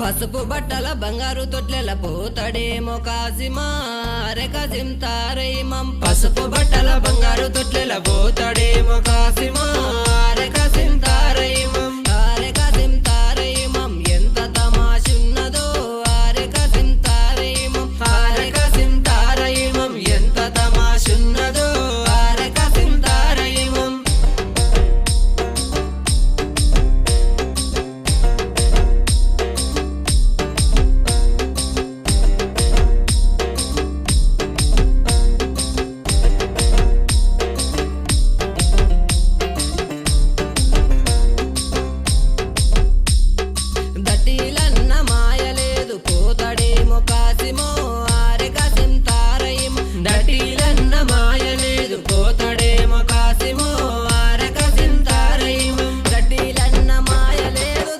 పసుపు బట్టల బంగారు తొట్లెల పోతాడేమో కాసిమా రే కాసిం తారైమం పసుపు బట్టల బంగారు తొట్లెల పోతాడేమో కాసిమా రే కాసిం తారైమం